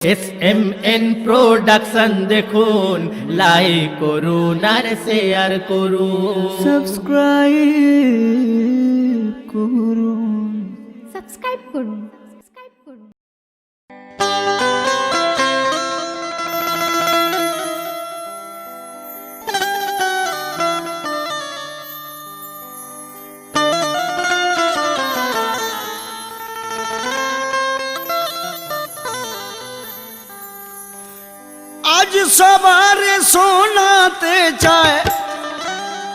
SMN production দেখুন, like করুন আর share করুন, সাবস্ক্রাইব করুন। आज सवारे सोनाते चाय,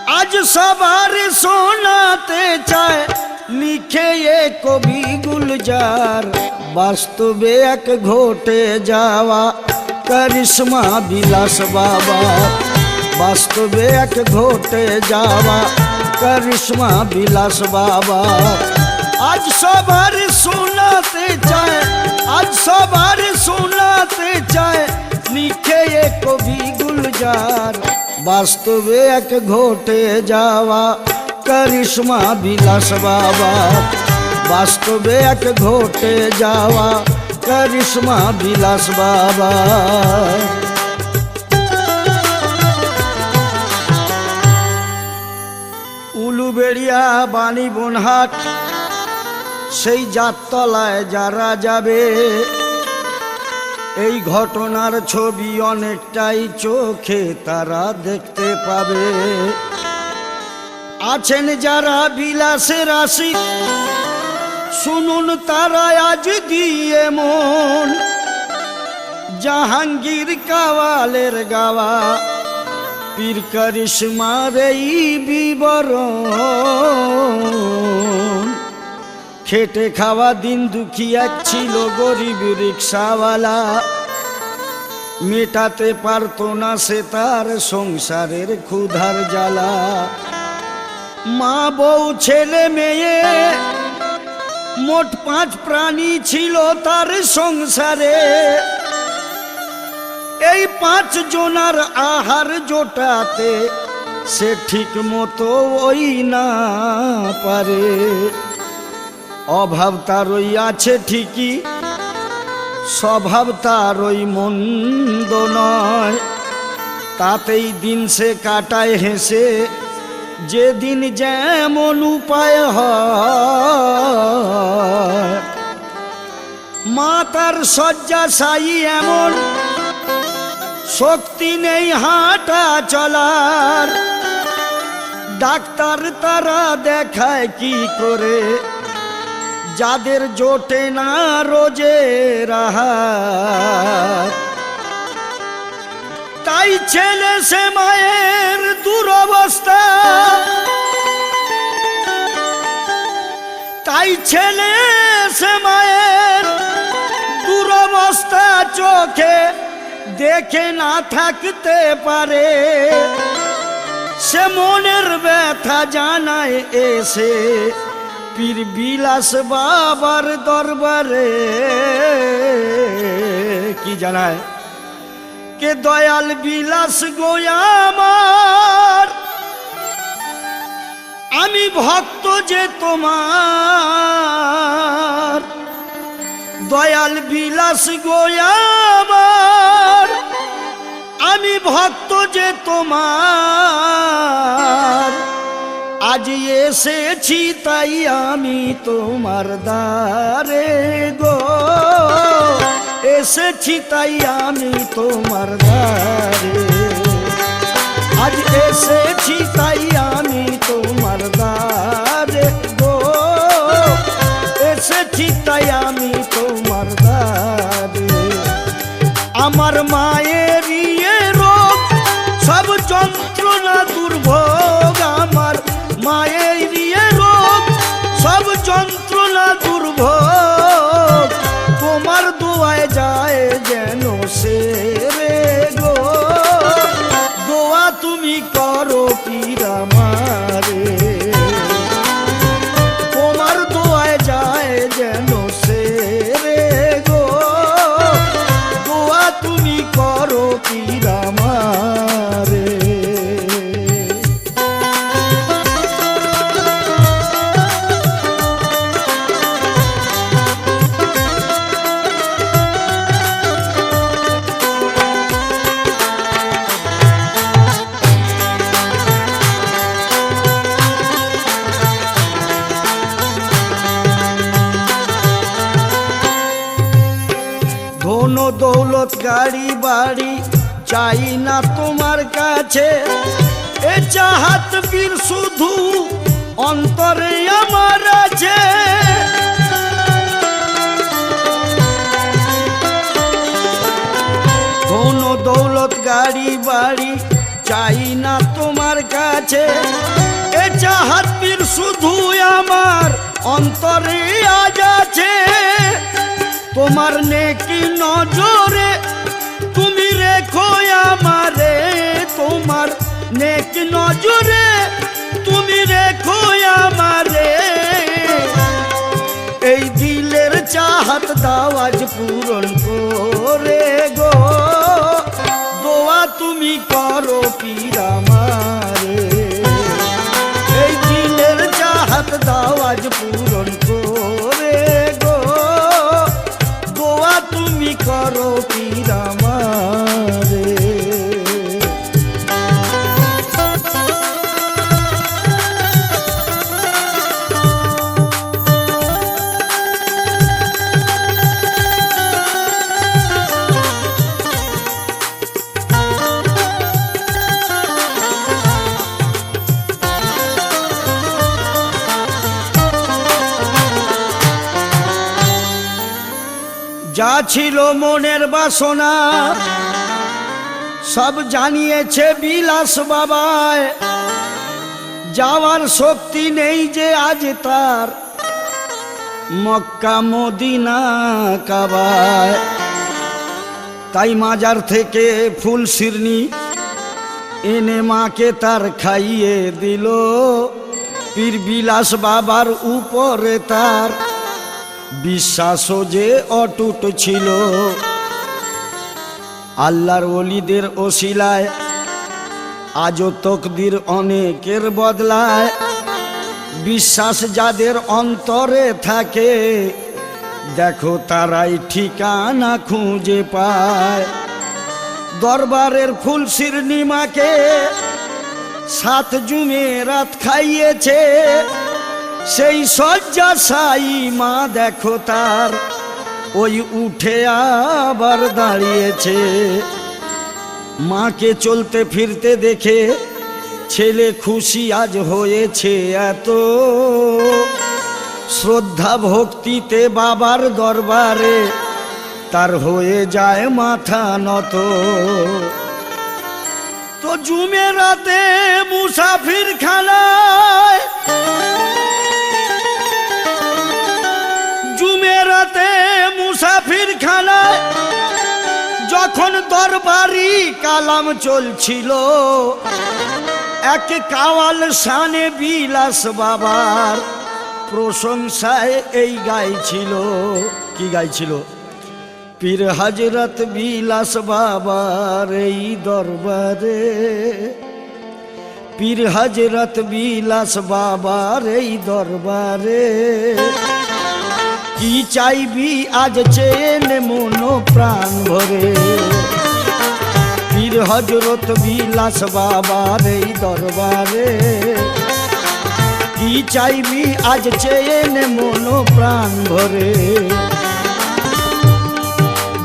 आज सवारे सोनाते चाय, लिखे ये कवि गुलजार, वास्तवे एक घोटे जावा करिश्मा बिलास बाबा, वास्तवे एक घोटे जावा करिश्मा बिलास बाबा। आज सवारे सोनाते चाय, आज सवारे सोनाते चाय, लिखे ये कवि गुलजार, वास्तवे एक घोटे जावा करिश्मा बिलास बाबा, वास्तवे एक घोटे जावा करिश्मा बिलास बाबा। उलुबेड़िया बानी बनहाट সেই জাততলায় যারা যাবে, এই ঘটনার ছবি অনেকটাই চোখে তারা দেখতে পাবে। আছেন যারা বিলাসের আশিক, শুনুন তারা আজ দিয়ে মন, জাহাঙ্গীর কাওয়ালের গাওয়া পীর করিশ্মার এই বিবরণ। খেটে খাওয়া দিন দুঃখী এক ছিল গরিব রিক্সাওয়ালা, মেটাতে পারতো না সে তার সংসারের ক্ষুধার জ্বালা। মা বউ ছেলে মেয়ে মোট 5 প্রাণী ছিল তার সংসারে। এই 5 জনার আহার জোটাতে সে ঠিক মতো ওই না পারে। অভাব তার ওই আছে ঠিকই, স্বভাব তার ওই মন্দ নয়, তাতেই দিন সে কাটায় হেসে, যেদিন যেমন উপায় হয়। মা তার শয্যাশায়ী এমন, শক্তি নেই হাঁটা চলার, ডাক্তার তারা দেখায় কি করে যাদের জোটে না রোজের আহার। তাই ছেলে সে মায়ের দুরবস্থা, তাই ছেলে সে মায়ের দুরবস্থা চোখে দেখে না থাকতে পারে। সে মনের ব্যথা জানায় এসে পীর বিলাস বাবার দরবারে। কি জানায় কে দয়াল বিলাস গোয়া আমার, আমি ভক্ত যে তোমার। দয়াল বিলাস গোয়া আমার, আমি ভক্ত যে তোমার। আজ এসেছি তাই আমি তোমার দ্বারে গো, এসেছি তাই আমি তোমার দ্বারে। আজ এসেছি তাই আমি তোমার দ্বারে গো, এসেছি তাই আমি তোমার দ্বারে। আমার মায়ের ইয়ে রোগ সব যন্ত্রণা দুর্ভোগ, আমার মায়ের ইয়ে রোগ সব যন্ত্রণা দুর্ভোগ, তোমার দোয়ায় যায় যেন সেরে গো। দোয়া তুমি করো পীর আমারে, তোমার দোয়ায় যায় যেন সেরে গো। দোয়া তুমি করো ধন দৌলত গাড়ি বাড়ি চাই না তোমার কাছে, এ চাহাত বীর শুধু অন্তরে আমার আছে। ধন দৌলত গাড়ি বাড়ি চাই না তোমার কাছে, এ চাহাত বীর শুধু আমার অন্তরে আজ আছে। তোমার নেকি নজরে তুমি রেখো আমারে, তোমার নেকি নজরে তুমি রেখো আমারে। এই দিলের চাহাত দাও আজ পূরণ করে গো, দোয়া তুমি করো পীর আমারে। এই দিলের চাহাত দাও আজ পূরণ করে গো, দোয়া তুমি করো পীর আমারে। যা ছিল মনের বাসনা সব জানিয়েছে বিলাস বাবায়, যাওয়ার শক্তি নেই যে আজ তার মক্কা মদিনা কাবায়। তাই মাজার থেকে ফুল শিরনি এনে মাকে তার খাইয়ে দিল, পীর বিলাস বাবার উপরে তার বিশ্বাসও যে অটুট ছিল। আল্লাহর ওলিদের ওসিলায় আজও তকদির অনেকের বদলায়, বিশ্বাস যাদের অন্তরে থাকে দেখো তারাই ঠিকানা খুঁজে পায়। দরবারের ফুল শিরনি মাকে 7 জুমেরাত খাইয়েছে, সেই শয্যাশায়ী মা দেখো তার ওই উঠে আবার দাঁড়িয়েছে। মাকে চলতে ফিরতে দেখে ছেলে খুশি আজ হয়েছে এত, শ্রদ্ধা ভক্তিতে বাবার দরবারে তার হয়ে যায় মাথা নত। তো জুমেরাতে মুসাফির খানায়, জুমেরাতে মুসাফির খানায় যখন দরবারি কালাম চলছিল, এক কাওয়াল শানে বিলাস বাবার প্রশংসায় এই গাইছিল। কি গাইছিল? পীর হযরত বিলাস বাবার এই দরবারে, পীর হযরত বিলাস বাবার এই দরবারে, কি চাইবি আজ চেয়ে নে মন প্রাণ ভরে। পীর হযরত বিলাস বাবার এই দরবারে, কি চাইবি আজ চেয়ে নে মন প্রাণ ভরে।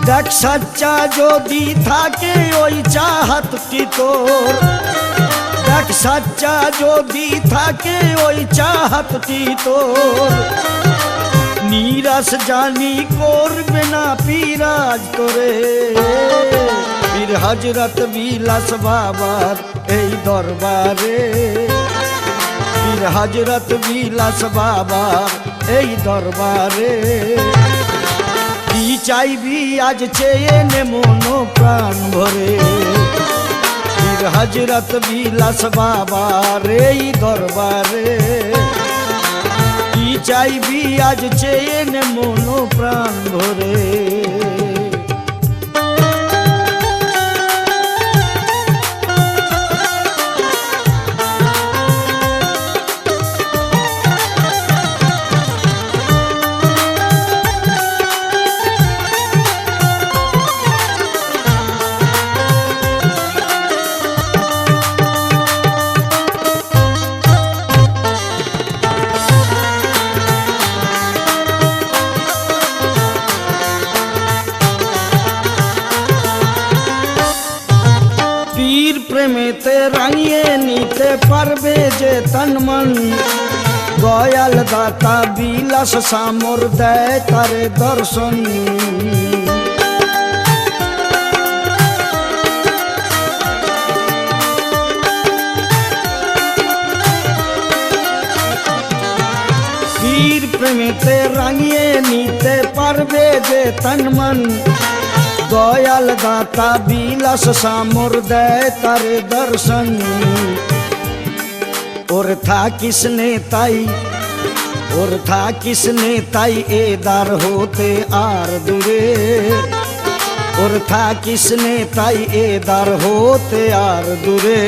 দেখ সচ্চা যদি থাকে ওই চাহাতটি তোর, দেখ সচ্চা যদি থাকে ওই চাহাতটি তোর, নিরাশ জানি করবে না পিরাজ তোরে। পীর হযরত বিলাস বাবার এই দরবারে, পীর হযরত বিলাস বাবার এই দরবারে, কি চাইবি আজ চেয়ে নে মন প্রাণ ভরে। পীর হযরত বিলাস বাবার এই দরবারে, কি চাইবি আজ চেয়ে নে মন প্রাণ ভরে। প্রেমেতে রাঙিয়ে নিতে পারবে যে তন মন, দয়াল দাতা বিলাস সামর দেয় তার দর্শন। পীর প্রেমেতে রাঙিয়ে নিতে পারবে যে তন মন, দয়াল দাতা বিলাস সামর দেয় তার দর্শন। ওর থা কিসনে তাই, ওর থা কিসনে তাই এ দার হতে আর দূরে, ওর থা কিসনে তাই এ দার হতে আর দূরে।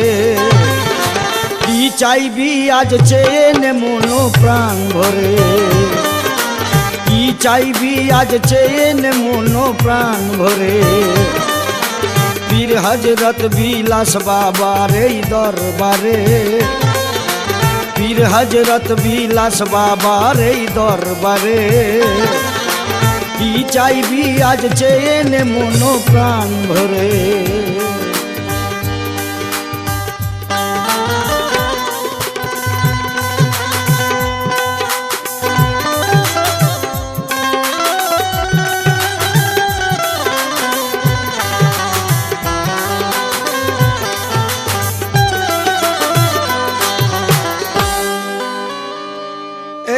কি চাইবি আজ চেয়ে নে মনো প্রাণ ভরে, কি চাইবি আজ চেয়ে নে মনো প্রাণ ভরে। পীর হজরত বিলাস বাবার এই দরবারে, পীর হজরত বিলাস বাবার এই দরবারে। কি চাইবি আজ চেয়ে নে মনো প্রাণ ভরে।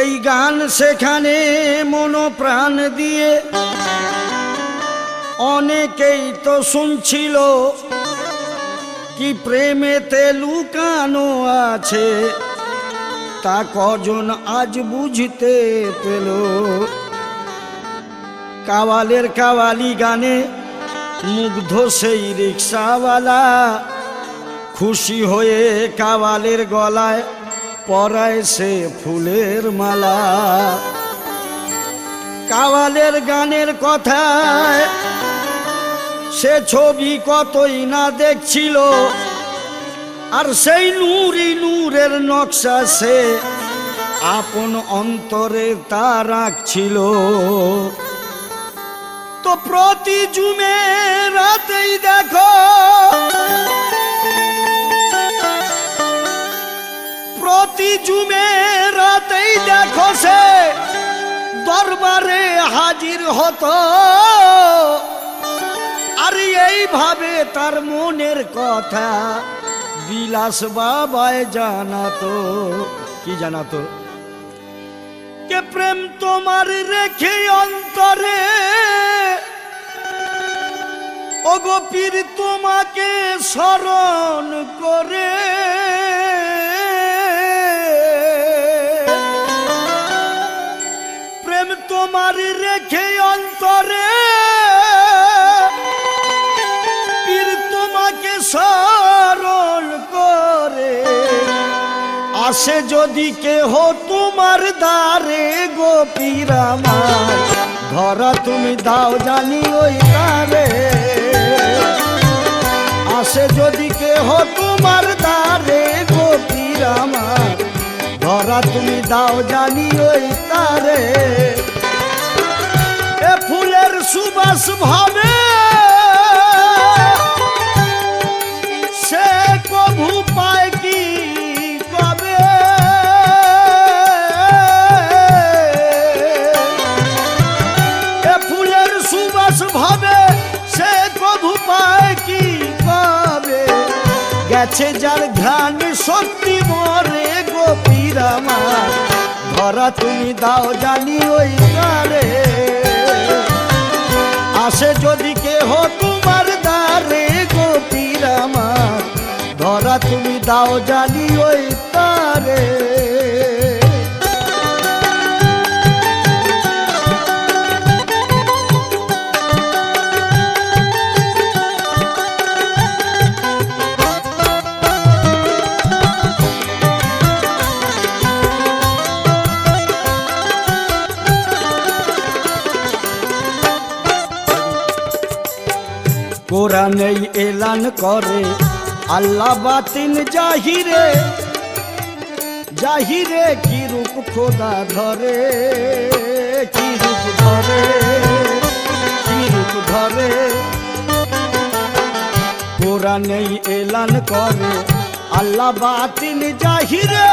এই গান সেখানে মনো প্রাণ দিয়ে অনেকেই তো শুনছিল, কি প্রেমেতে লুকানো আছে তা কজন আজ বুঝতে পেল। কাওয়ালের কাওয়ালি গানে মুগ্ধ সেই রিক্সাওয়ালা, খুশি হয়ে কাওয়ালের গলায় পরায় সে ফুলের মালা। কাওয়ালের গানের কথায় সে ছবি কতই না দেখছিল, আর সেই নূরি নূরের নকশা সে আপন অন্তরে তা রাখছিল। তো প্রতি জুমে রাতেই দেখো, প্রতি জুমে রাতেই দেখো সে দরবারে হাজির হতো। আর এইভাবে তার মনের কথা বিলাস বাবায় জানাতো। কি জানাতো? কে প্রেম তোমার রেখে অন্তরে, ওগো পীর তোমাকে স্মরণ করে। প্রেম তোমার রেখে অন্তরে, পীর তোমাকে স্মরণ করে। আসে যদি কেহ তোমার দ্বারে গো পীর আমার, ধরা তুমি দাও জানি ওই তারে। আসে যদি কেহ তোমার দ্বারে গো পীর আমার, ধরা তুমি দাও জানি ওই তারে। এ ফুলের সুবাস ভাবে সে কভু পায় কি কবে। এ ফুলের সুবাস ভাবে সে কভু পায় কি কবে। গেছে যার ঘ্রাণ সত্যি মরে গো পীর আমার, ধরা তুমি দাও জানি ওই তারে। আসে যদি কেহ তোমার দ্বারে গো পীর আমার, ধরা তুমি দাও জানি ওই তারে। কোরআনেই এলান করে আল্লাহ বাতিন জাহিরে, জাহিরে কি রূপ খোদা ধরে, কি রূপ ধরে, কি রূপ ধরে। কোরআনেই এলান করে আল্লাহ বাতিল জাহিরে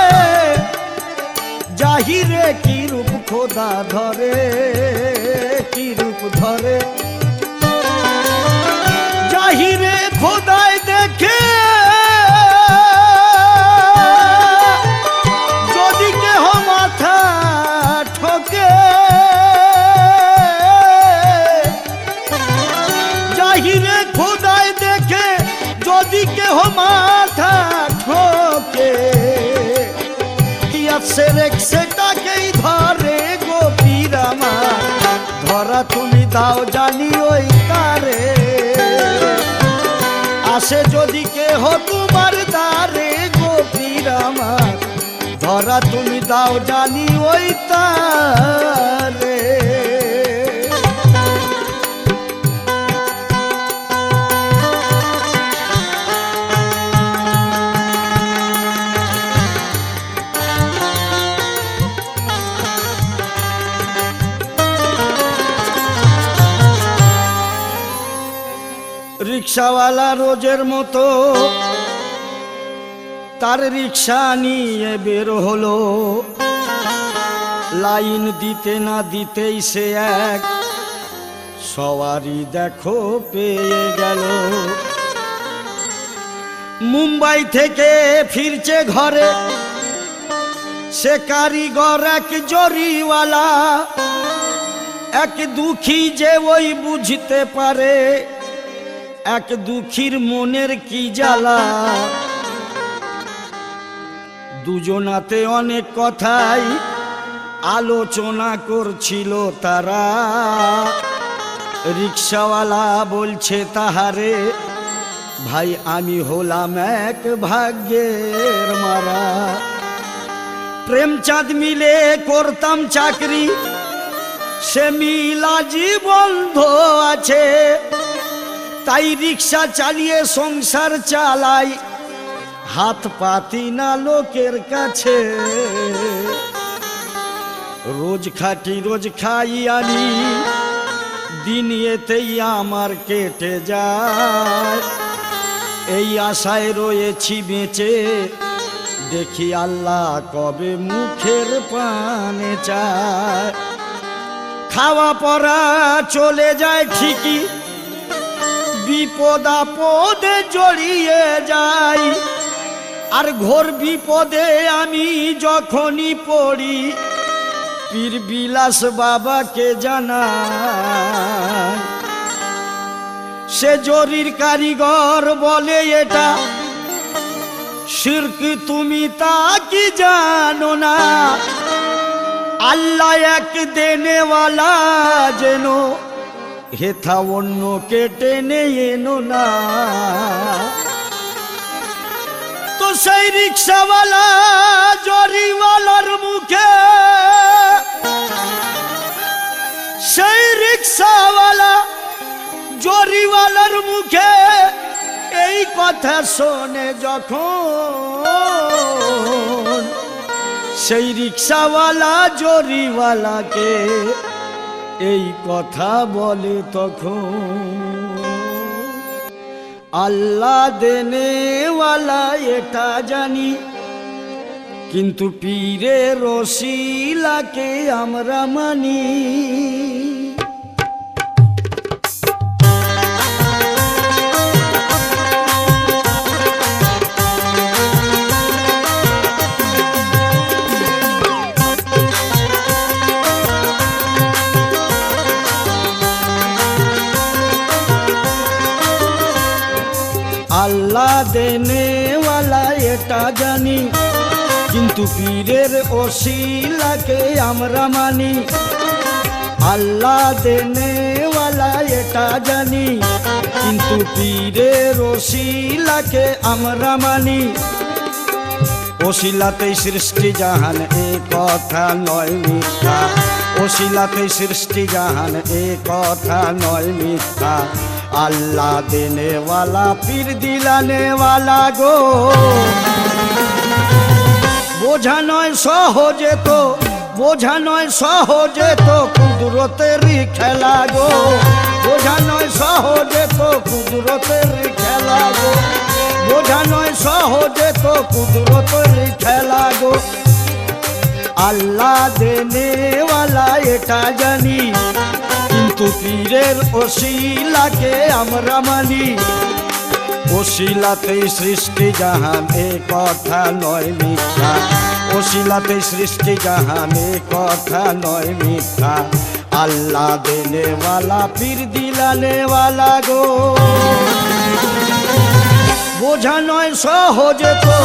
জাহিরে কি রূপ খোদা ধরে কি রূপ ধরে জাহিরে খোদায় দেখে যদি কেহ মাথা ঠকে জাহিরে খোদায় দেখে যদি কেহ মাথা ঠকে সেটাকেই ধরে গোপীর আমার ধরা তুমি দাও জানি ওই তারে আসে যদি কেহ তোমার দ্বারে গোপীর আমার ধরা তুমি দাও জানি ওই তারে রিক্সাওয়ালা রোজের মতো তার রিক্সা নিয়ে বের হলো লাইন দিতে না দিতেই সে এক সওয়ারি দেখো পেয়ে গেল মুম্বাই থেকে ফিরছে ঘরে সে কারিগর এক জরিওয়ালা এক দুঃখী যে ওই বুঝতে পারে এক দুঃখীর মনের কি জ্বালা দুজনাতে অনেক কথাই আলোচনা করছিল তারা রিক্সাওয়ালা বলছে তাহারে ভাই আমি হলাম এক ভাগ্যের মারা প্রেমচাঁদ মিলে করতাম চাকরি সে মিলা জীবন্ধ আছে তাই রিক্সা চালিয়ে সংসার চালাই হাত পাতি না লোকের কাছে রোজ খাটি রোজ খাই আনি দিন এতেই আমার কেটে যায় এই আশায় রয়েছি বেঁচে দেখি আল্লাহ কবে মুখের পানে চায় খাওয়া পরা চলে যায় ঠিকই বিপদ আপদে জড়িয়ে যাই আর ঘোর বিপদে আমি যখনই পড়ি পীর বিলাস বাবাকে জানাই সে জরির কারিগর বলে এটা শিরক তুমি তা কি জানো না আল্লাহ এক দেনেওয়ালা যেন হেথা অন্য কেটে নেনো না তো সেই রিক্সাওয়ালা জরিওয়ালার মুখে সেই রিক্সাওয়ালা জরিওয়ালার মুখে এই কথা শোনে যখন সেই রিক্সাওয়ালা জরিওয়ালাকে এই কথা বলে তখন আল্লাহ দেনেওয়ালা এটা জানি কিন্তু পীরের রসিলাকে আমরা মানি আল্লাহ দেনেওয়ালা এটা জানি কিন্তু পীরের ওসিলাকে আমরা মানি আল্লাহ দেনেওয়ালা এটা জানি কিন্তু পীরের ওসিলাকে আমরা মানি ওসিলাতেই সৃষ্টি জাহান এ কথা নয় মিথ্যা ওসিলাতেই সৃষ্টি জাহান এ কথা নয় মিথ্যা আল্লাহ দেনেওয়ালা পীর দিলানেওয়ালা গো বোঝা নয় সহজে তো বোঝা নয় সহজে তো কুদরতেরই খেলা গো বোঝা নয় সহজে তো কুদরতের খেলা গো, বোঝা নয় সহজে তো কুদরতের খেলা গো। আল্লাহ দেনেওয়ালা এটা জানি, কিন্তু পীরের ওসিলাকে আমরা মানি। ওসিলাতেই সৃষ্টি জাহান, এ কথা নয় মিথ্যা। ওসিলাতেই সৃষ্টি জাহান, এ কথা নয় মিথ্যা। আল্লাহ দেনেওয়ালা পীর দিলানেওয়ালা গো। বোঝা নয় সহজে তো,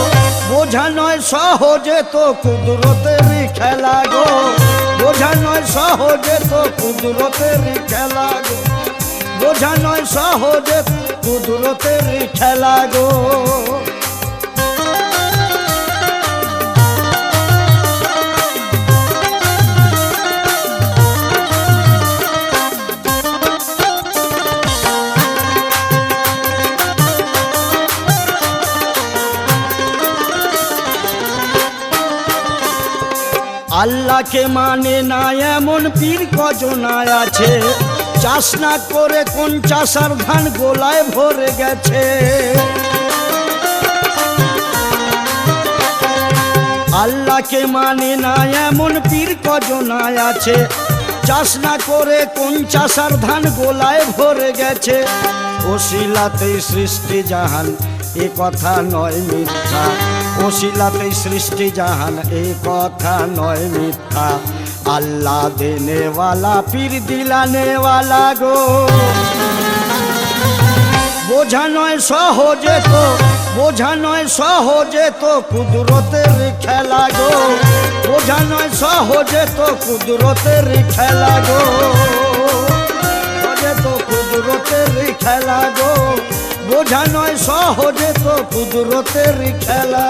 বোঝা নয় সহজে তো কুদরতের খেলা গো, বোঝা নয় সহজে তো কুদরতের খেলা গো, বোঝা নয় সহজে কুদরতের খেলা গো। আল্লাহকে মানে না এমন পীর কজনায় আছে, চাষ না করে কোন চাষার ধান গোলায় ভরে গেছে। আল্লাহকে মানে না এমন পীর কজনায় আছে, চাষ না করে কোন চাষার ধান গোলায় ভরে গেছে। ওসিলাতেই সৃষ্টি জাহান, এ কথা নয় মিথ্যা। ওসিলাতেই সৃষ্টি জাহান, এ কথা নয় মিথ্যা। আল্লাহ দেনেওয়ালা পীর দিলানেওয়ালা গো। বোঝা নয় সহজে তো, বোঝা নয় সহজে তো কুদরতের খেলা গো, বোঝা নয় সহজে তো কুদরতের খেলা গো, সহজে তো কুদরতের খেলা গো, বোঝা নয় সহজে তো কুদরতের খেলা।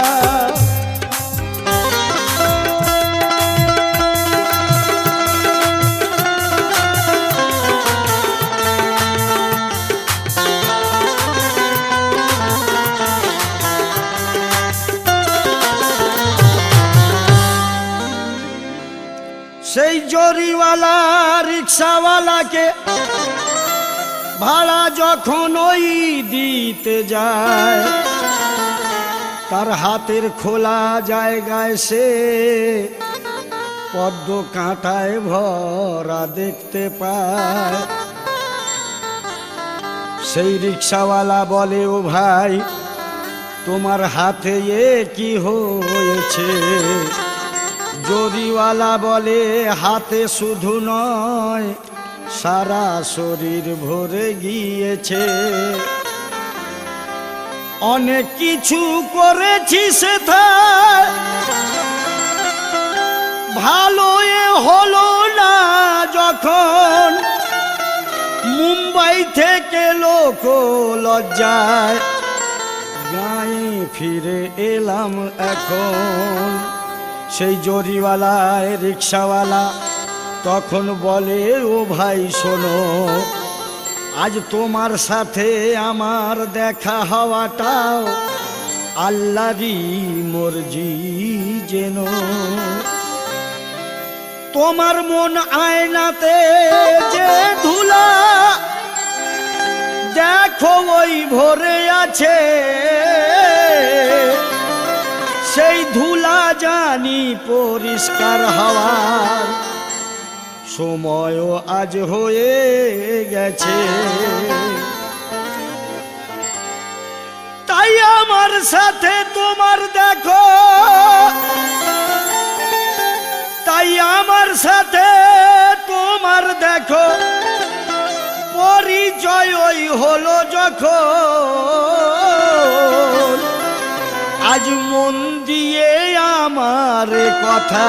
সেই জরিওয়ালা রিক্সাওয়ালাকে ভাড়া যখন ওই দিতে যায়, তার হাতের খোলা জায়গায় সে পদ্ম কাঁটায় ভরা দেখতে পায়। সেই রিক্সাওয়ালা বলে, ও ভাই তোমার হাতে এ কি হয়েছে? জরিওয়ালা বলে, হাতে শুধু নয় সারা শরীর ভরে গিয়েছে। অনেক কিছু করেছি সেথায়, ভালো এ হলো না যখন মুম্বাই থেকে লোক লজ্জায় গায়ে ফিরে এলাম এখন। সেই জরিওয়ালায় রিক্সাওয়ালা তখন বলে, ও ভাই শোনো, আজ তোমার সাথে আমার দেখা হওয়াটাও আল্লাহরই মর্জি যেন। তোমার মন আয়নাতে যে ধুলা দেখো ওই ভরে আছে, সেই ধুলা জানি পরিষ্কার হওয়ার সময়ও আজ হয়ে গেছে। তাই আমার সাথে তোমার দেখো, তাই আমার সাথে তোমার দেখো পরিচয় ওই হলো যখন। আজ মন দিয়ে আমার কথা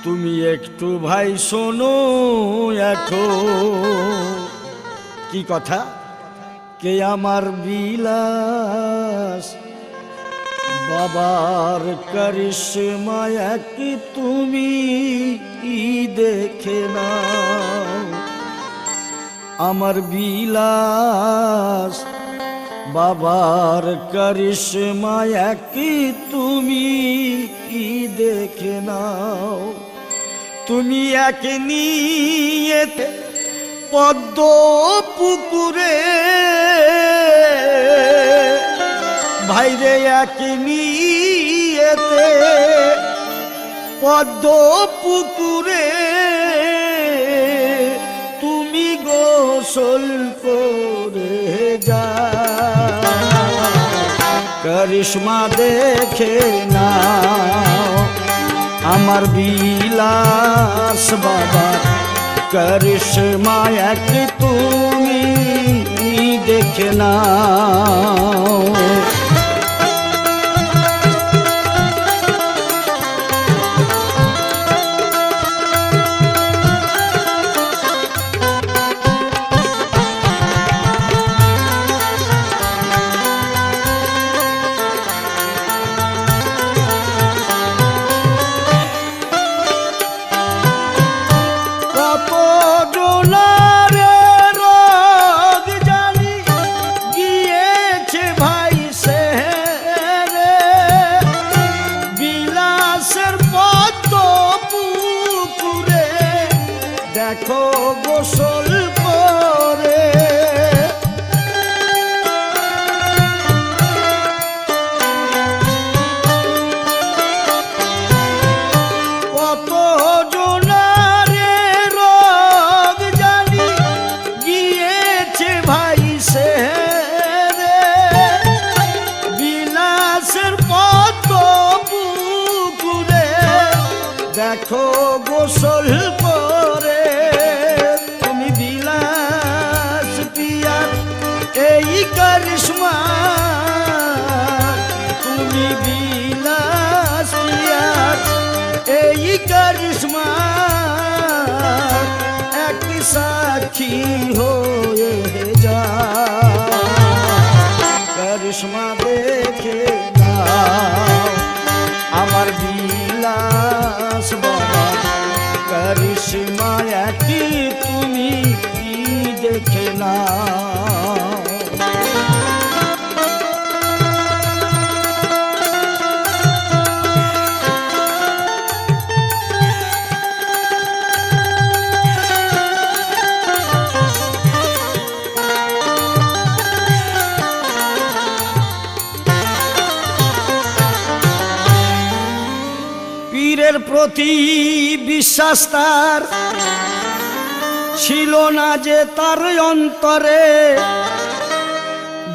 তুমি একটু ভাই শোনো এখন। কি কথা? কে আমার বিলাস বাবার করিশ্মায় কি তুমি দেখে নাও। আমার বিলাস বাবার করিশ্মায় কি তুমি দেখে নাও। তুমি এক নিয়েতে পদ্ম পুকুরে ভাইরে এক নিয়েতে পদ্ম পুকুরে তুমি গোসল করে যা করিশ্মা দেখে নাও আমার বিলাস বাবা করিশ্মা এক তুমি দেখে নাও দেখো গোসল করে কত জনারে রোগ জানি গিয়েছে ভাই সে রে বিলাসের পদ্ম পুকুরে দেখো গোসল করে তুমি বিলাস পিয়ার এই করিশ্মা তুমি বিলাস পিয়ার এই করিশ্মা এক সাক্ষী হয়ে যা করিশ্মা দেখে নাও আমার বিলাস বাবা করিশ্মা একই তুমি দেখে নাও পীরের প্রতি বিশ্বাস তার ছিল না যে তার অন্তরে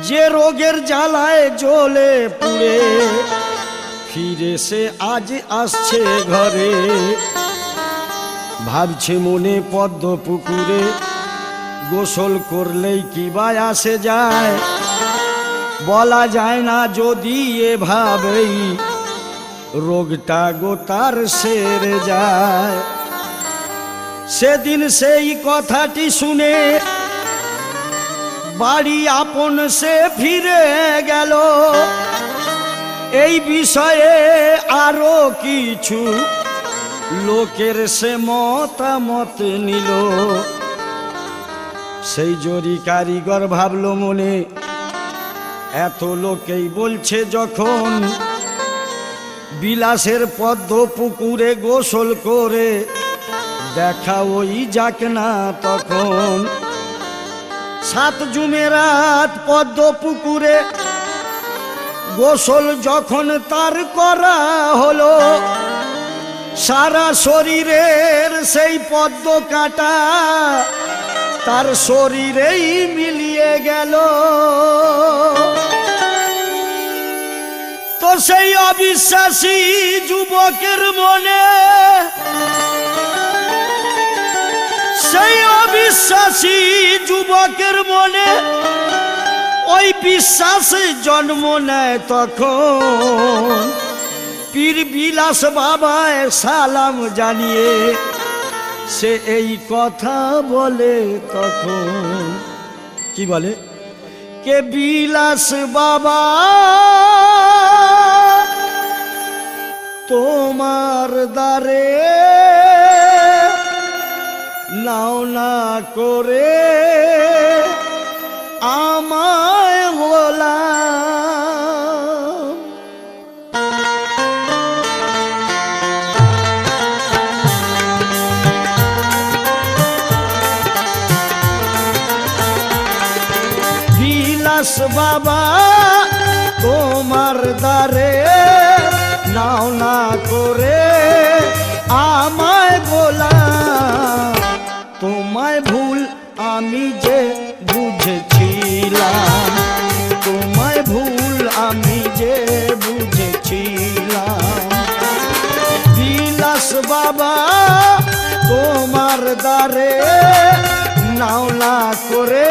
যে রোগের জ্বালায় জ্বলে পুড়ে ফিরে সে আজ আসছে ঘরে ভাবছে মনে পদ্ম পুকুরে গোসল করলেই কি বা আসে যায় বলা যায় না যদি এভাবেই রোগটা গোতার সেরে যায় সেদিন সেই কথাটি শুনে বাড়ি আপন সে ফিরে গেল এই বিষয়ে আরো কিছু লোকের সে মতামত নিল সেই জরি কারিগর ভাবল মনে এত লোকেই বলছে যখন বিলাসের পদ্ম পুকুরে গোসল করে দেখা ওই যাক না তখন 7 জুমেরাত পদ্ম পুকুরে গোসল যখন তার করা হলো সারা শরীরের সেই পদ্ম কাঁটা তার শরীরেই মিলিয়ে গেল তো সেই অবিশ্বাসী যুবকের মনে সেই অবিশ্বাসী যুবকের মনে ওই বিশ্বাস জন্ম নেয় তখন পীর বিলাস বাবায় সালাম জানিয়ে সে এই কথা বলে তখন কি বলে কে বিলাস বাবা তোমার দ্বারে নাও না করে আমায় গোলাম বিলাস বাবা তোমার দ্বারে নাও না করে আমায় গোলাম তোমায় ভুল আমি যে বুঝেছিলাম তোমায় ভুল আমি যে বুঝেছিলাম বিলাস বাবা তোমার দ্বারে নাও না করে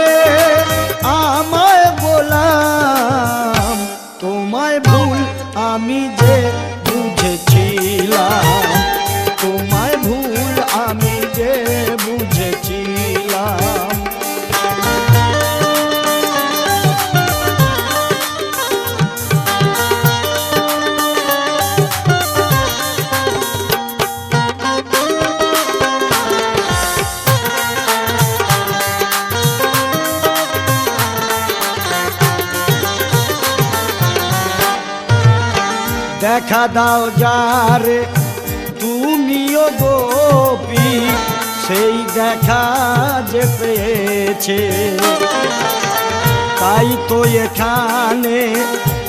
আমায় গোলাম তোমায় ভুল আমি যে বুঝেছিলাম তোমায় ভুল আমি যে বুঝেছিলাম দেখা দাও যারে তুমিও গোপী সেই দেখা যে পেয়েছে তাই তো এখানে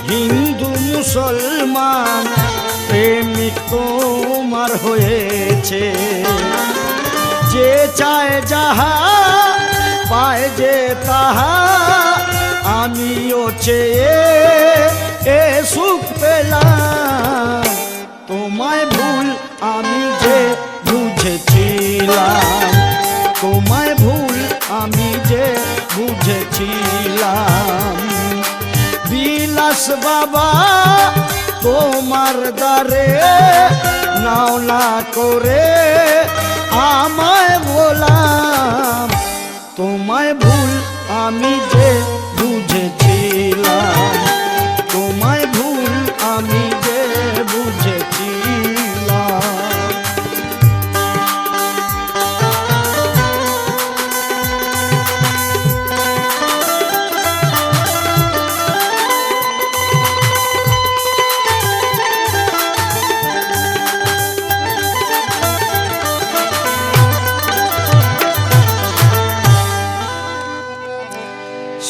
হিন্দু মুসলমান প্রেমিক তোমার হয়েছে যে চায় যাহা পায় যে তাহা আমিও চেয়ে এ সুখ পেলাম তোমায় ভুল আমি যে বুঝেছিলাম তোমায় ভুল আমি যে বুঝেছিলাম বিলাস বাবা তোমার দ্বারে নাও না করে আমায় গোলাম তোমায় ভুল আমি যে বুঝেছিলাম তোমায় ভুল আমি যে বুঝেছিলাম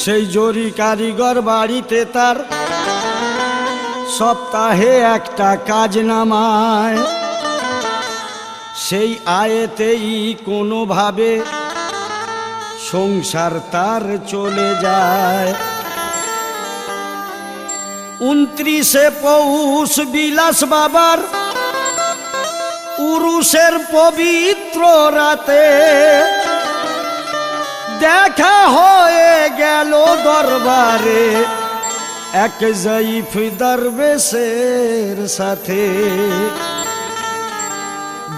সেই জরি কারিগর বাড়িতে তার সপ্তাহে একটা কাজ নামায় সেই আয়েতেই কোনোভাবে সংসার তার চলে যায় 29শে পৌষ বিলাস বাবার উরুষের পবিত্র রাতে দেখা হয়ে গেল দরবারে এক জয়ীফ দরবেশের সাথে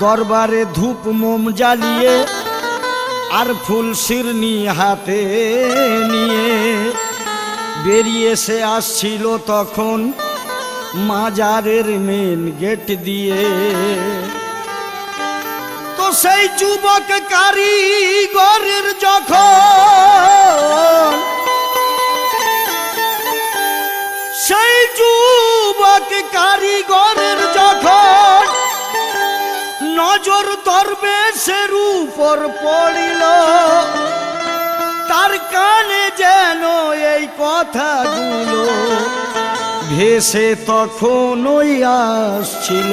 দরবারে ধূপ মোম জ্বালিয়ে আর ফুল শিরনি হাতে নিয়ে বেরিয়ে সে আসছিল তখন মাজারের মেন গেট দিয়ে তো সেই যুবক কারিগরের যখন সেই যুবক কারিগরের যখন নজর দরবেশের উপর পড়িল তার কানে যেন এই কথাগুলো ভেসে তখনই আসছিল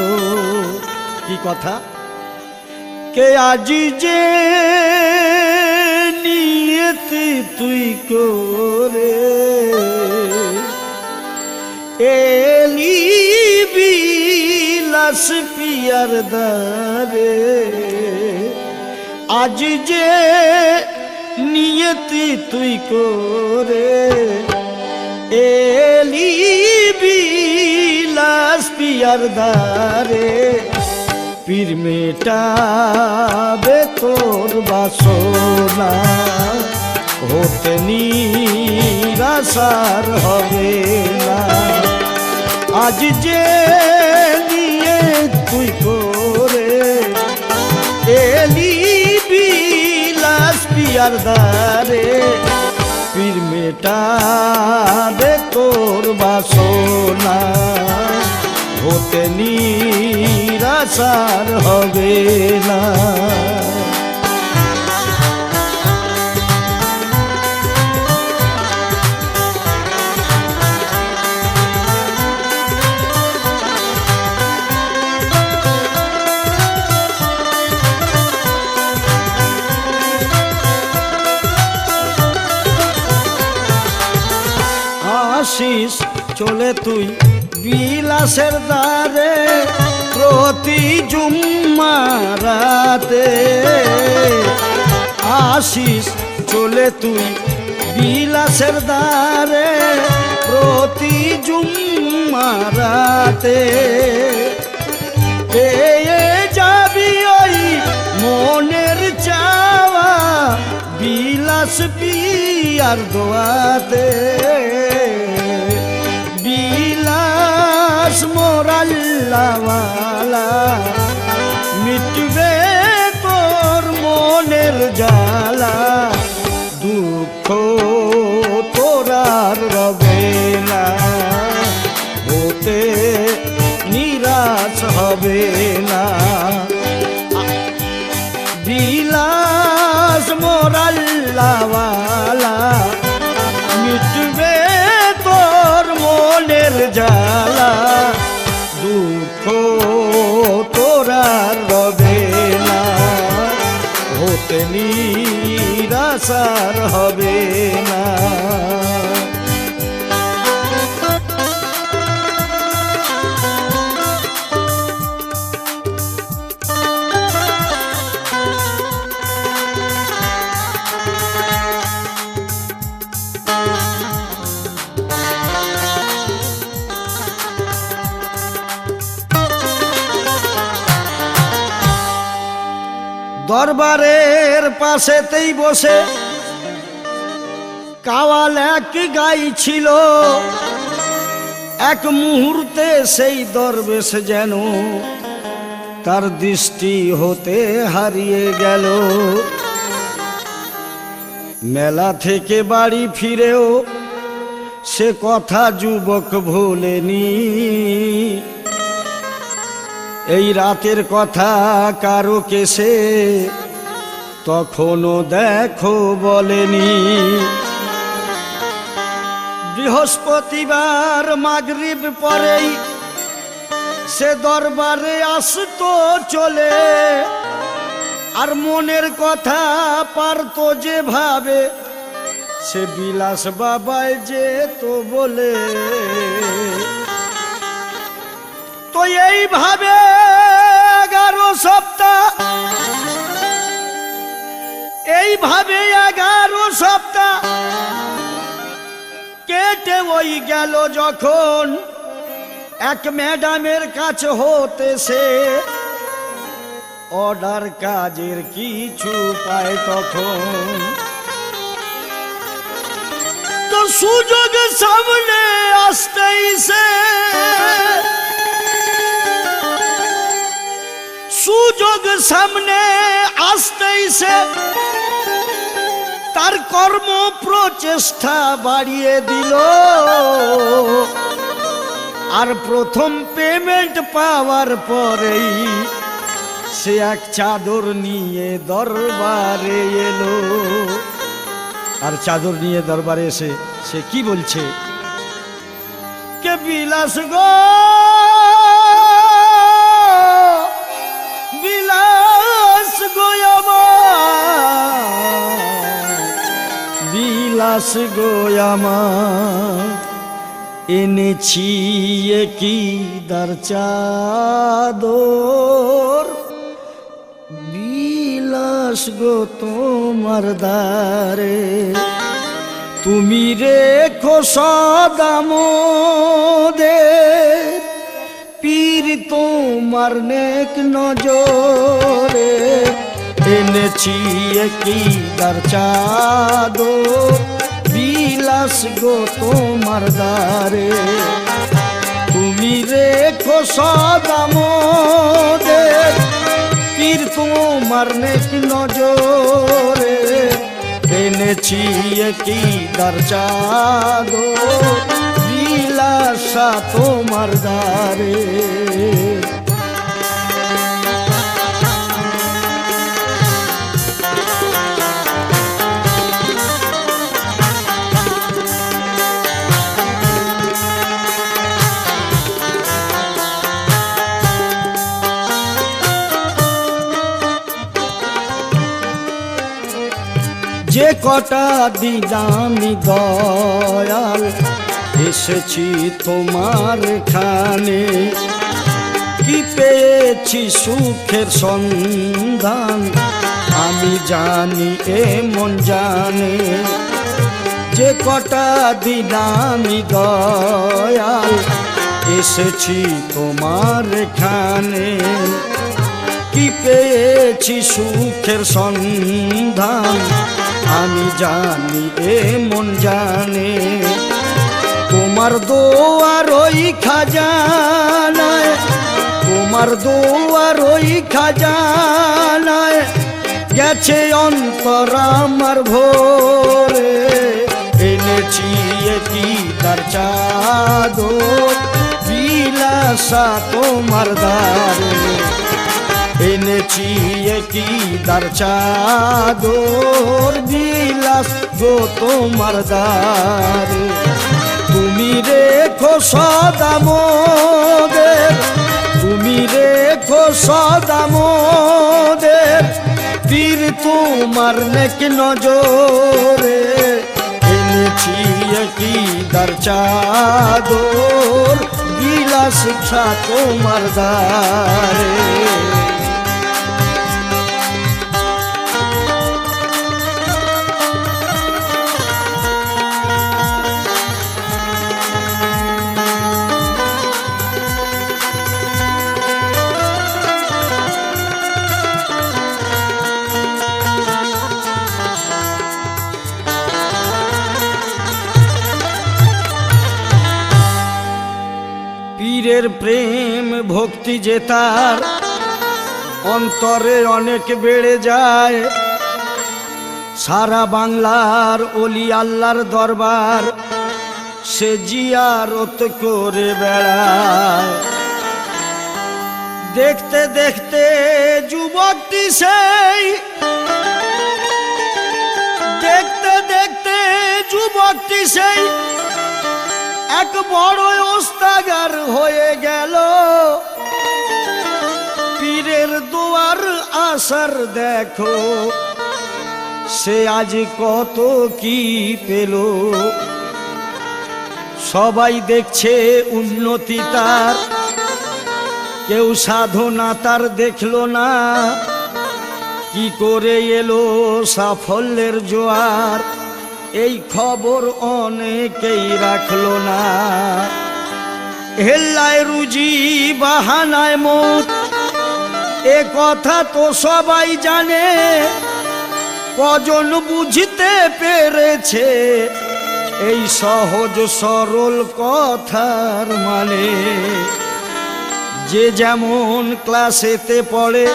কি কথা কে আজি যে নিয়তি তুই করে এলি বিলাস পিয়ার দারে আজ যে নিয়তি তুই করে এলি বিলাস পিয়ার দারে পীর মেটাবে তোর বাসনা হতে নিরাশার হবে না আজ যে নিয়ে তুই করে এলি বিলাস পিয়ার দারে পীর মেটাবে তোর বাসনা হতে নিরাশার হবে না আসিস চলে তুই বিলাসের দ্বারে প্রতি জুম্মারাতে আসিস চলে তুই বিলাসের দ্বারে প্রতি জুম্মারাতে পেয়ে যাবি ওই মনের চাওয়া বিলাস পিয়ার দোয়াতে বিলাস মোরাল্লাওয়ালা মিটবে তোর মনের জ্বালা দুঃখ তোর আর রবে না হতে নিরাশ হবে না বিলাস মোরাল্লাওয়ালা মিটবে তোর মনের জ্বালা দুঃখ তোর আর রবে না হতে নিরাশ আর হবে না দরবারের পাশেতেই বসে কাওয়াল এক গাইছিল এক মুহূর্তে সেই দরবেশ যেন তার দৃষ্টি হতে হারিয়ে গেল মেলা থেকে বাড়ি ফিরেও সে কথা যুবক ভোলেনি এই রাতের কথা কারো কেসে তখনও দেখো বলেনি বৃহস্পতিবার মাগরিব পরেই সে দরবারে আসতো চলে আর মনের কথা পারতো যে ভাবে সে বিলাস বাবায় যেত বলে তো এইভাবে 11 সপ্তাহ এইভাবে 11 সপ্তাহ কেটে ওই গেল যখন এক ম্যাডামের কাছে হতে সে অর্ডার কাজের কিছু পায় তখন তো সুযোগ সামনে আসতেই সে সুযোগ সামনে আসতেই সে তার কর্ম প্রচেষ্টা বাড়িয়ে দিল আর প্রথম পেমেন্ট পাওয়ার পরেই সে এক চাদর নিয়ে দরবারে এলো আর চাদর নিয়ে দরবারে এসে সে কি বলছে কে বিলাস গো বিলাস গো বিলাস গো আমার এনেছি কি দার চাদর বিলাস গো তোমার দ্বারে তুমি রেখো সদা মোদের পীর তোমার নেক নজরে এনেছি কি দার চাদর বিলাস গো তোমার দ্বারে তুমি রেখো সদা মোদের পীর তোমার নেক নজরে এনেছি কি দার চাদর বিলাসা তোমার দ্বারে যে কটা দিন আমি দয়াল এসেছি তোমার খানে, কি পেয়েছি সুখের সন্ধান আমি জানি এ মন জানে। যে কটা দিন আমি দয়াল এসেছি তোমার খানে, কি পেয়েছি সুখের সন্ধান আমি জানি এ মন জানে। তোমার দোয়ার ওই খাজানায়, তোমার দোয়ার ওই খাজানায় গেছে অন্তর আমার ভোরে। এনেছি কি তার চাদর বিলাসা তোমার দ্বারে, এনেছি কি তার চাদর বিলাস গো তোমার দ্বারে। তুমি রেখো সদা মোদের, তুমি রেখো সদা মোদের পীর তোমার নেক নজরে। এনেছি কি তার চাদর বিলাস শিক্ষা তোমার দ্বারে। পীরের প্রেম ভক্তি যে তার অন্তরে অনেক বেড়ে যায়, সারা বাংলার ওলি আল্লাহর দরবার সে জিয়ারত করে বেড়ায়। দেখতে দেখতে যুবকটি সেই, দেখতে দেখতে যুবকটি সেই এক বড় ওস্তাগার হয়ে গেল। পীরের দুয়ার আসার দেখো সে আজ কত কি পেল। সবাই দেখছে উন্নতি তার, কেউ সাধনা তার দেখলো না। কি করে এলো সাফল্যের জোয়ার এই খবর অনেকেই রাখলো না। হেল্লায় রুজি বাহানায় মত এ কথা তো সবাই জানে, কজন বুঝতে পেরেছে এই সহজ সরল কথার মানে। যে যেমন ক্লাসেতে পড়ে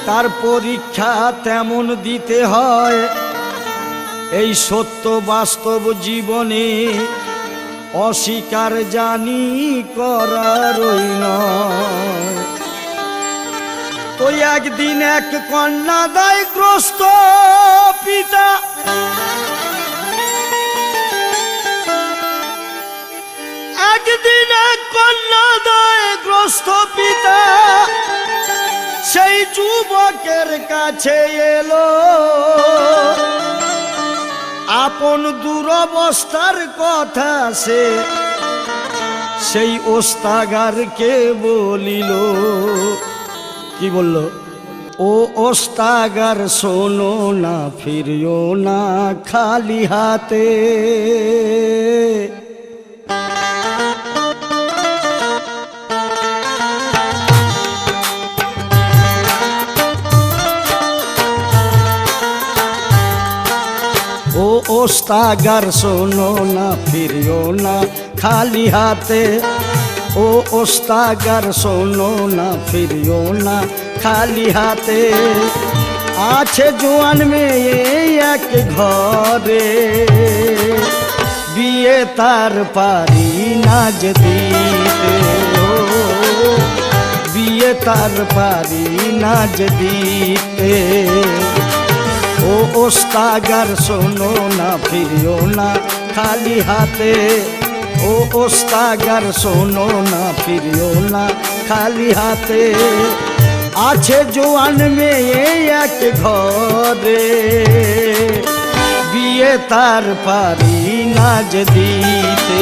তার পরীক্ষা তেমন দিতে হয়, এই সত্য বাস্তব জীবনে অস্বীকার জানি করারই নয়। তো একদিন এক কন্যাদায়গ্রস্ত পিতা একদিন এক কন্যাদায়গ্রস্ত পিতা সেই যুবকের কাছে এলো। আপন দুরবস্থার কথা সে সেই ওস্তাগারকে বলিল। কি বলল? ও ওস্তাগার শোনো না, ফিরিও না খালি হাতে। ও ওস্তাগার শোনো না, ফিরিও না খালি হাতে। ও ওস্তাগার শোনো না, ফিরিও না খালি হাতে। আছে জোয়ান মেয়ে এক ঘরে, বিয়ে তার পারি না যে দিতে। বিয়ে তার পারি না যে দিতে। ও ওস্তাগার শোনো না, ফিরিও না খালি হাতে। ও ওস্তাগার শোনো না, ফিরিও না খালি হাতে। আছে জোয়ান মেয়ে এক ঘরে, বিয়ে তার পারি না যে দিতে,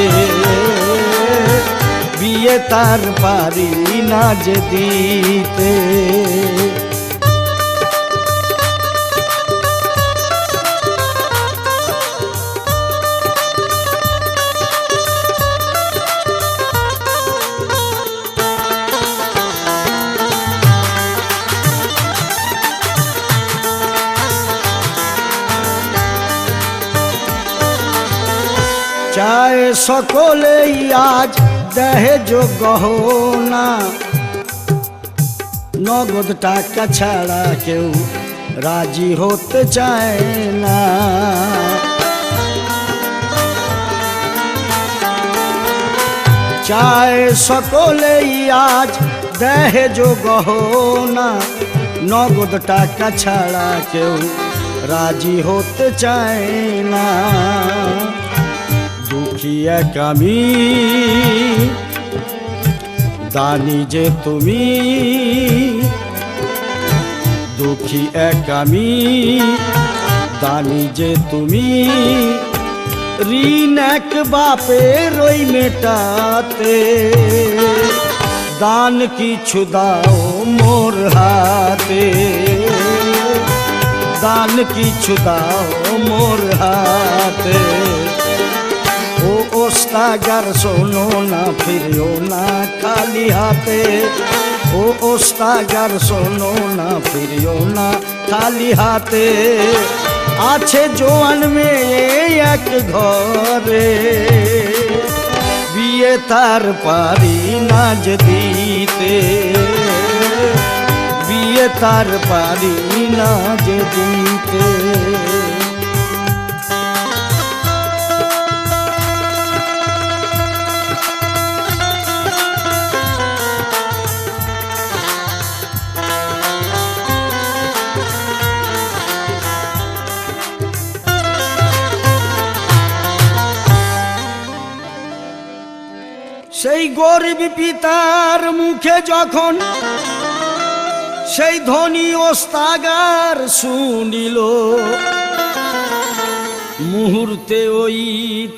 বিয়ে তার পারি না যে দিতে। চায় সকলেই আজ দহেজ গহনা, নগদ টাকা ছাড়া কেউ রাজি হতে চায় না। চায় সকলেই আজ দহেজ গহনা, নগদ টাকা ছাড়া কেউ রাজি হতে চায় না। দুঃখী এক আমি, দানি যে তুমি, দুঃখী এক আমি, দানি যে তুমি। ঋণ এক বাপের ওই মেটাতে, দান কিছু দাও মোর হাতে, দান কিছু দাও মোর হাতে। ও ওস্তাগার শোনো না, ফিরিও না খালি হাতে। ও ওস্তাগার শোনো না, ফিরিও না খালি হাতে। আছে জোয়ান মেয়ে এক ঘরে, বিয়ে তার পারি না যে দিতে, বিয়ে তার পারি না যে দিতে। সেই গরিব পিতার মুখে যখন সেই ধনী ওস্তাগার শুনিল, মুহূর্তে ওই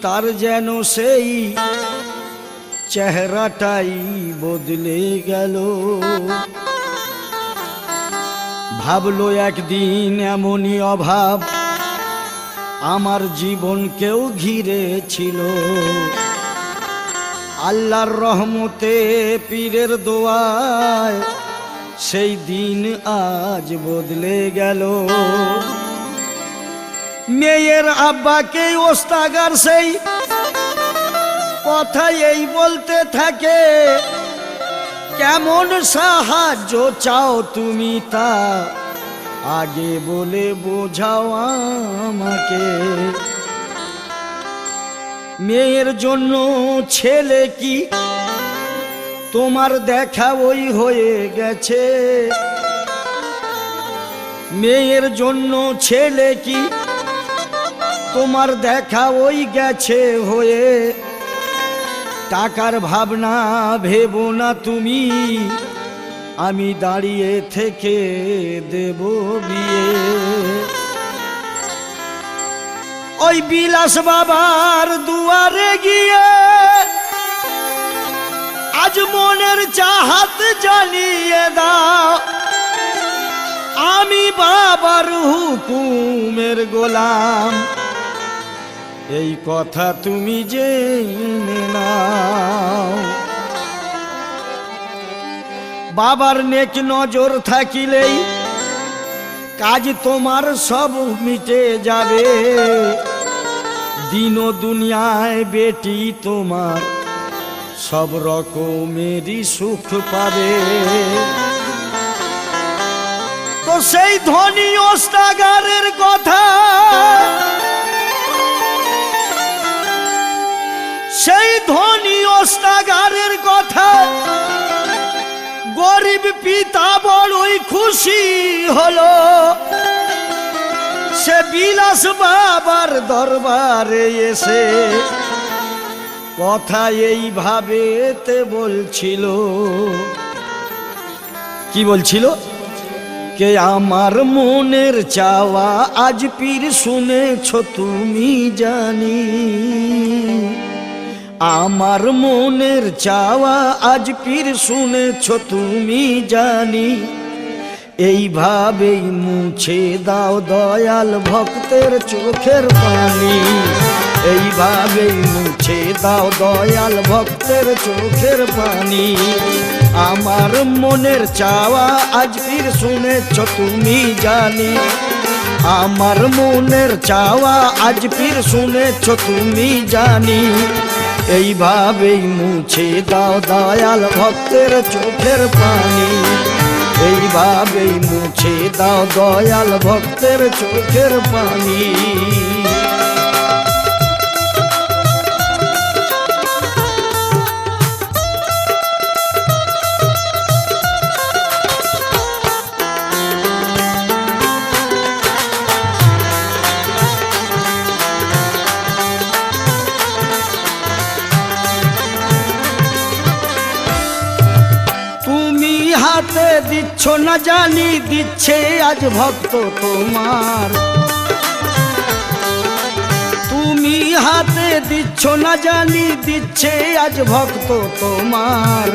তার যেন সেই চেহারাটাই বদলে গেল। ভাবলো একদিন এমনই অভাব আমার জীবনকেও ঘিরে ছিল। আল্লাহর রহমতে পীরের দোয়ায় সেই দিন আজ বদলে গেল। মেয়ের আব্বাকে ওস্তাগার সেই কথা এই বলতে থাকে, কেমন সাহায্য চাও তুমি তা আগে বলে বোঝাও আমাকে। মেয়ের জন্য ছেলে কি তোমার দেখা ওই হয়ে গেছে, মেয়ের জন্য ছেলে কি তোমার দেখা ওই গেছে হয়ে। টাকার ভাবনা ভেবো না তুমি, আমি দাঁড়িয়ে থেকে দেব বিয়ে। ওই বিলাস বাবার দুয়ারে গিয়ে আজ মনের চাহাত জানিয়ে দাও, আমি বাবার হুকুমের গোলাম, এই কথা তুমি জেনে নাও। বাবার নেক নজর থাকিলেই কাজ তোমার সব মিটে যাবে, দিন দুনিয়ায় বেটি তোমার সব রকমেরই সুখ পাবে। তো সেই ধনী ওস্তাগারের কথা, সেই ধনী ওস্তাগারের কথা গরিব পিতা বড়ই খুশি হলো। সে বিলাস বাবার দরবারে এসে কথা এইভাবে বলছিল। কি বলছিল? কে আমার মনের চাওয়া আজ পীর শুনেছ তুমি জানি, আমার মনের চাওয়া আজ পীর শুনেছ তুমি জানি। এইভাবেই মুছে দাও দয়াল ভক্তের চোখের পানি, এইভাবেই মুছে দাও দয়াল ভক্তের চোখের পানি। আমার মনের চাওয়া আজ পীর শুনেছ তুমি জানি, আমার মনের চাওয়া আজ পীর শুনেছ তুমি জানি। এইভাবেই মুছে দাও দয়াল ভক্তের চোখের পানি, এইভাবেই মুছে দাও দয়াল ভক্তের চোখের পানি। হাতে দিচ্ছ না জানি, দিচ্ছে আজ ভক্ত তোমার। তুমি হাতে দিচ্ছ না জানি, দিচ্ছে আজ ভক্ত তোমার।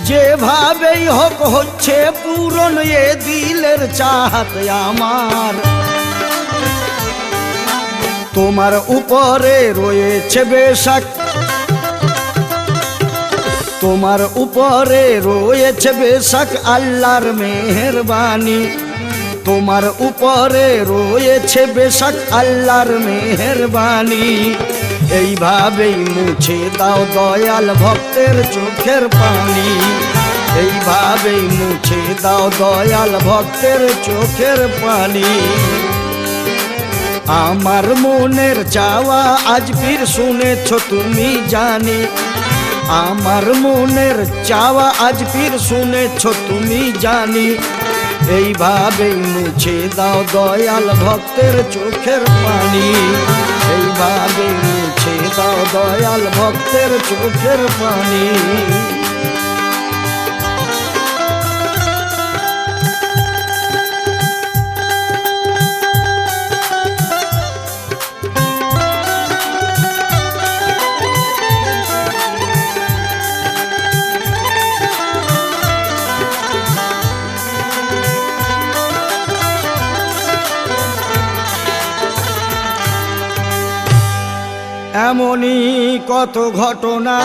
যেভাবেই হোক হচ্ছে পূরণ এ দিলের চাহাত আমার। তোমার উপরে রয়েছে বেশক, তোমার উপরে রয়েছে বেশক আল্লাহর মেহেরবানি, তোমার উপরে রয়েছে বেশক আল্লাহর মেহেরবানি। এইভাবেই মুছে দাও দয়াল ভক্তের চোখের পানি, এইভাবেই মুছে দাও দয়াল ভক্তের চোখের পানি। আমার মনের চাওয়া আজ পীর শুনেছ তুমি জানি, আমার মনের চাওয়া আজ পীর শুনেছ তুমি জানি। এইভাবেই মুছে দাও দয়াল ভক্তের চোখের পানি, এইভাবেই মুছে দাও দয়াল ভক্তের চোখের পানি। এমনই কত ঘটনা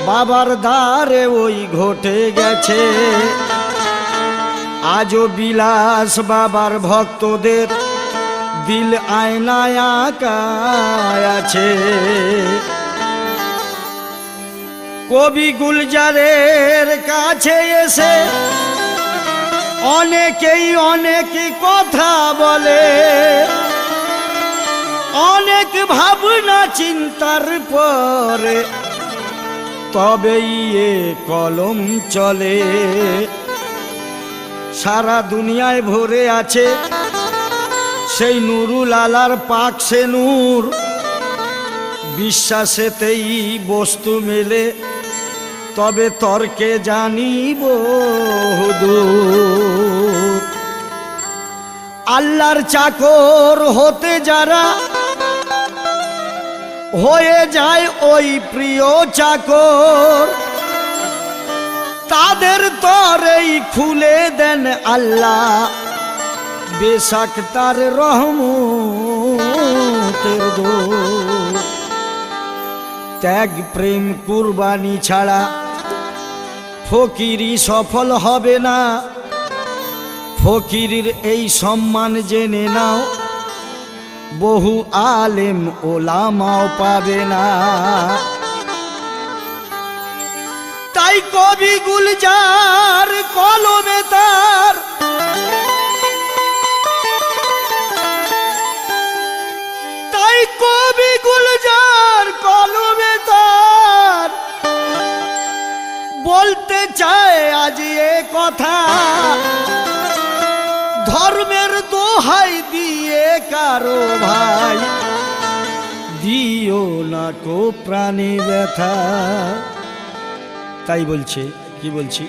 বাবার দ্বারে ওই ঘটে গেছে, আজও বিলাস বাবার ভক্তদের দিল আয়নায় আঁকা আছে। কবি গুলজারের কাছে এসে অনেকেই অনেক কথা বলে, অনেক ভাবনা চিন্তার পরে তবেই এ কলম চলে। সারা দুনিয়ায় ভরে আছে সেই নুরুল আলার পাক সে নূর, বিশ্বাসেতেই বস্তু মেলে তবে তর্কে জানিব হুদুর। আল্লাহর চাকর হতে যারা হয়ে যায় ওই প্রিয় চাকর, তাদের তরেই খুলে দেন আল্লাহ বেশক তার রহমতের দোর। ত্যাগ প্রেম কুরবানি ছাড়া ফকিরি সফল হবে না, ফকিরের এই সম্মান জেনে নাও বহু আলেম ওলামাও পাবে না। তাই কবি গুলজার কলমে তার তাই কবি গুলজার কলমে তার বলতে চায় আজ এ কথা, ধর্মের দোহাই দিয়ে কারো ভাই দিও না কো প্রাণে ব্যথা। তাই বলছে, কি বলছি,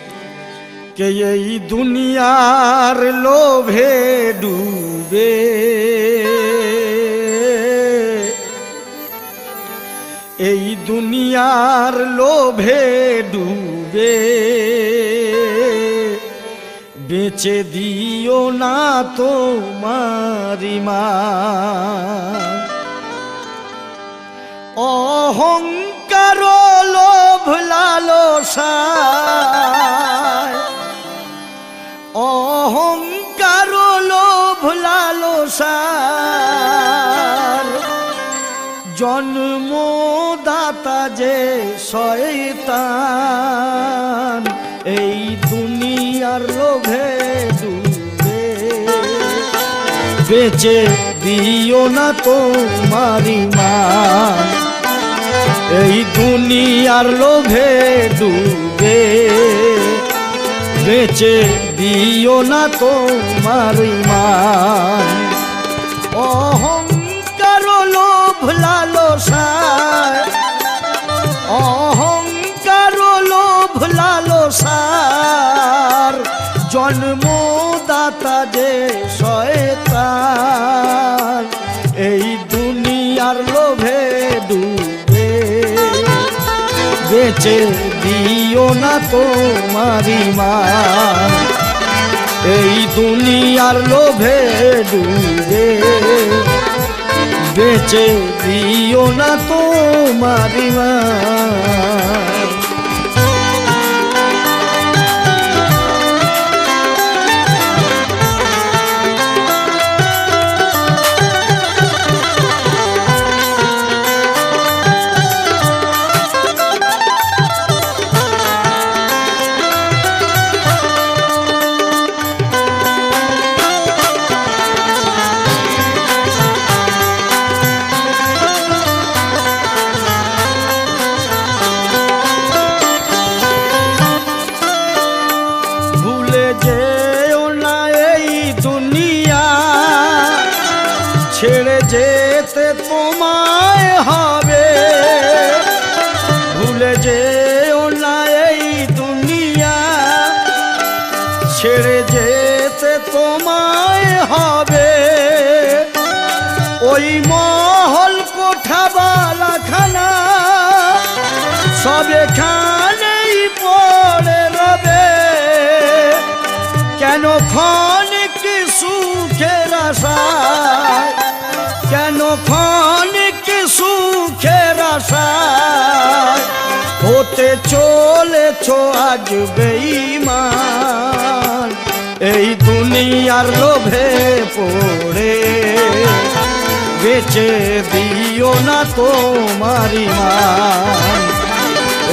কে এই দুনিয়ার লোভে ডুবে এই দুনিয়ার লোভে ডুবে বেচে দিও না তোমার ঈমান অহংকার লোভ লালসায় অহংকার লোভ লালসার জন্মদাতা যে শয়তান এই দুনিয়ার লোভে ডুবে বেচে দিও না তোমার ঈমান এই দুনিয়ার লোভে ডুবে বেচে দিও না তোমার ঈমান অহংকার লোভ লালসায় অহংকার লোভ লালসার জন্মদাতা যে শয়তান এই দুনিয়ার লোভে ডুবে বেচে দিও না তোমার ঈমান এই দুনিয়ার লোভে ডুবে বেচে দিও না তোমার ঈমান ছেড়ে যেতে তোমায় হবে ভুলে যেও না এই দুনিয়া ছেড়ে যেতে তোমায় হবে ওই মহল কোঠা বালাখানা সব এখানেই পড়ে রবে কেন ক্ষণিক সুখের আশায় কেন ক্ষণিক সুখের আশায় হতে চলেছ আজ বেঈমান এই দুনিয়ার লোভে পড়ে বেচে দিও না তোমার ঈমান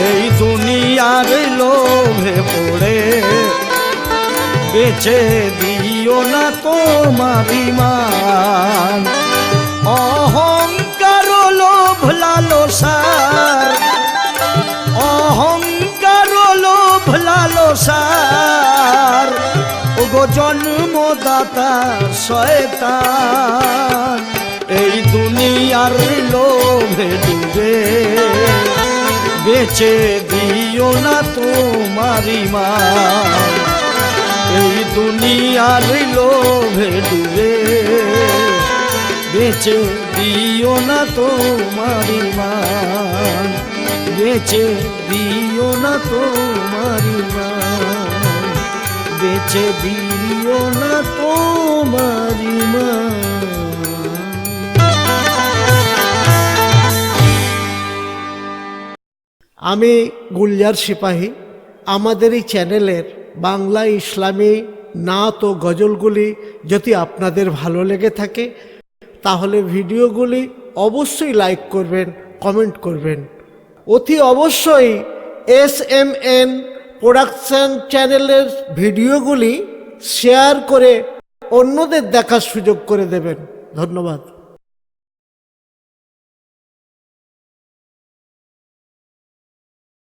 এই দুনিয়ার লোভে পড়ে বেচে দিও না তোমার ঈমান অহংকার লোভ লালসার অহংকার লোভ লালসার ওগো জন্মদাতা শয়তান এই দুনিয়ার লোভে ডুবে বেচে দিও না তোমার ঈমান এই দুনিয়ার লোভে ডুবে বেচে দিও না তোমার ঈমান বেচে দিও না তোমার ঈমান বেচে দিও না তোমার ঈমান আমি গুলজার সিপাহী আমাদের এই চ্যানেলের বাংলা ইসলামী নাত ও গজলগুলি যদি আপনাদের ভালো লেগে থাকে তাহলে ভিডিওগুলি অবশ্যই লাইক করবেন কমেন্ট করবেন অতি অবশ্যই SMN প্রোডাকশন চ্যানেলের ভিডিওগুলি শেয়ার করে অন্যদের দেখার সুযোগ করে দেবেন ধন্যবাদ।